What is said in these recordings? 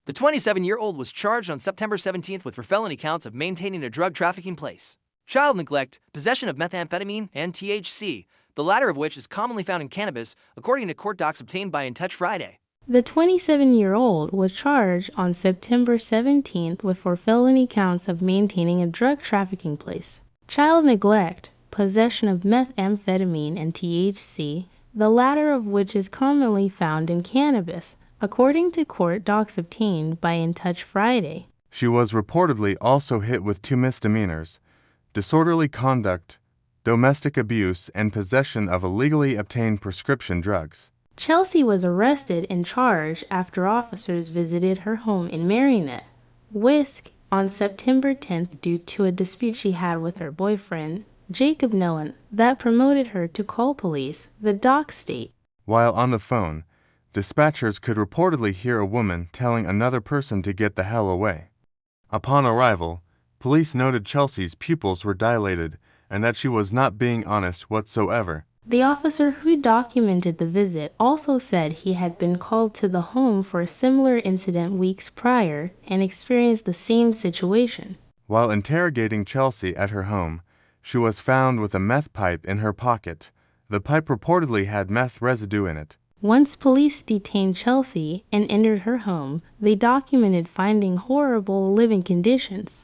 The 27-year-old was charged on September 17th with felony counts of maintaining a drug trafficking place, child neglect, possession of methamphetamine, and THC, the latter of which is commonly found in cannabis, according to court docs obtained by In Touch Friday. The 27-year-old was charged on September 17th with felony counts of maintaining a drug trafficking place, child neglect, possession of methamphetamine and THC, the latter of which is commonly found in cannabis, according to court docs obtained by In Touch Friday. She was reportedly also hit with 2 misdemeanors: disorderly conduct, domestic abuse, and possession of illegally obtained prescription drugs. Chelsea was arrested and charged after officers visited her home in Marinette, Wisc, on September 10th due to a dispute she had with her boyfriend, Jacob Nellen, that promoted her to call police, the docs state. While on the phone, dispatchers could reportedly hear a woman telling another person to get the hell away. Upon arrival, police noted Chelsea's pupils were dilated and that she was not being honest whatsoever. The officer who documented the visit also said he had been called to the home for a similar incident weeks prior and experienced the same situation. While interrogating Chelsea at her home, she was found with a meth pipe in her pocket. The pipe reportedly had meth residue in it. Once police detained Chelsea and entered her home, they documented finding horrible living conditions.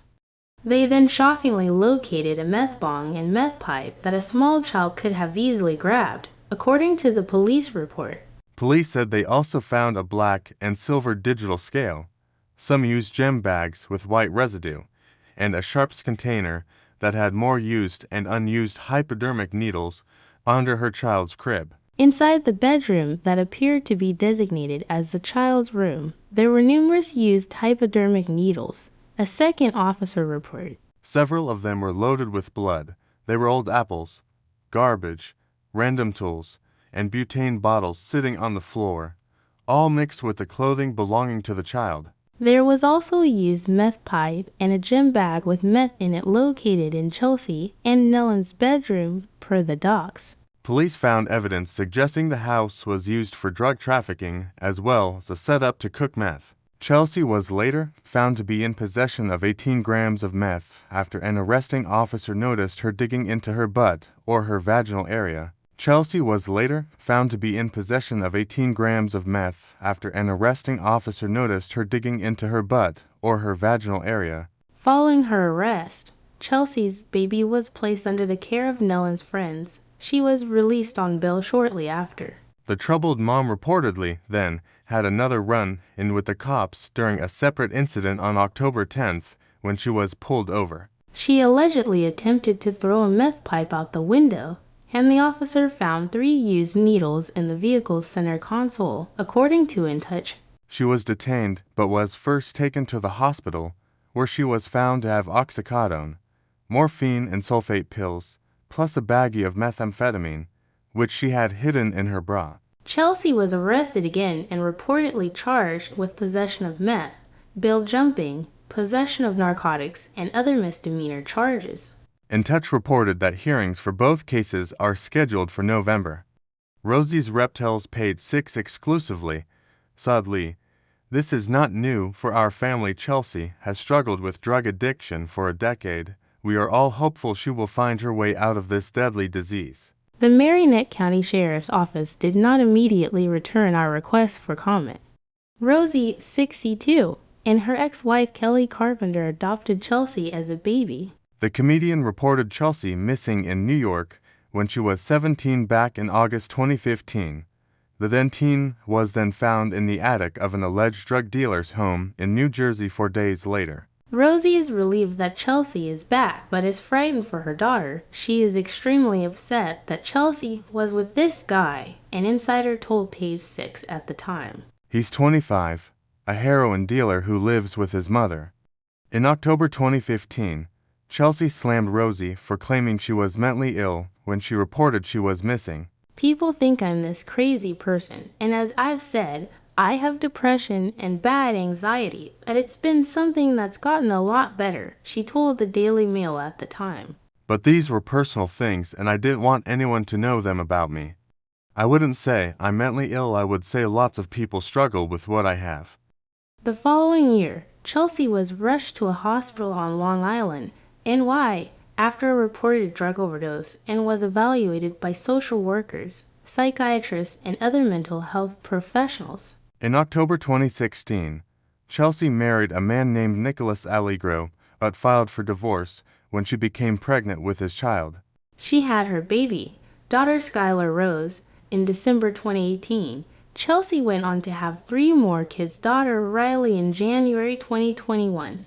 They then shockingly located a meth bong and meth pipe that a small child could have easily grabbed, according to the police report. Police said they also found a black and silver digital scale, some used gem bags with white residue, and a sharps container that had more used and unused hypodermic needles under her child's crib. Inside the bedroom that appeared to be designated as the child's room, there were numerous used hypodermic needles, a second officer reported. Several of them were loaded with blood. They were old apples, garbage, random tools, and butane bottles sitting on the floor, all mixed with the clothing belonging to the child. There was also a used meth pipe and a gem bag with meth in it located in Chelsea and Nellen's bedroom, per the docs. Police found evidence suggesting the house was used for drug trafficking as well as a setup to cook meth. Chelsea was later found to be in possession of 18 grams of meth after an arresting officer noticed her digging into her butt or her vaginal area. Chelsea was later found to be in possession of 18 grams of meth after an arresting officer noticed her digging into her butt or her vaginal area. Following her arrest, Chelsea's baby was placed under the care of Nellen's friends. She was released on bail shortly after. The troubled mom reportedly, then, had another run-in with the cops during a separate incident on October 10th when she was pulled over. She allegedly attempted to throw a meth pipe out the window, and the officer found 3 used needles in the vehicle's center console, according to In Touch. She was detained but was first taken to the hospital, where she was found to have oxycodone, morphine and sulfate pills, plus a baggie of methamphetamine, which she had hidden in her bra. Chelsea was arrested again and reportedly charged with possession of meth, bail jumping, possession of narcotics, and other misdemeanor charges. In Touch reported that hearings for both cases are scheduled for November. Rosie's rep tells Page 6 exclusively, "Sadly, this is not new for our family. Chelsea has struggled with drug addiction for a decade. We are all hopeful she will find her way out of this deadly disease." The Marinette County Sheriff's Office did not immediately return our request for comment. Rosie, 62, and her ex-wife Kelly Carpenter adopted Chelsea as a baby. The comedian reported Chelsea missing in New York when she was 17 back in August 2015. The then teen was then found in the attic of an alleged drug dealer's home in New Jersey 4 days later. Rosie is relieved that Chelsea is back, but is frightened for her daughter. She is extremely upset that Chelsea was with this guy, an insider told Page 6 at the time. He's 25, a heroin dealer who lives with his mother. In October 2015, Chelsea slammed Rosie for claiming she was mentally ill when she reported she was missing. People think I'm this crazy person, and as I've said, I have depression and bad anxiety, but it's been something that's gotten a lot better, she told the Daily Mail at the time. But these were personal things and I didn't want anyone to know them about me. I wouldn't say I'm mentally ill, I would say lots of people struggle with what I have. The following year, Chelsea was rushed to a hospital on Long Island, NY, after a reported drug overdose and was evaluated by social workers, psychiatrists, and other mental health professionals. In October 2016, Chelsea married a man named Nicholas Allegro, but filed for divorce when she became pregnant with his child. She had her baby, daughter Skylar Rose, in December 2018. Chelsea went on to have 3 more kids, daughter Riley in January 2021.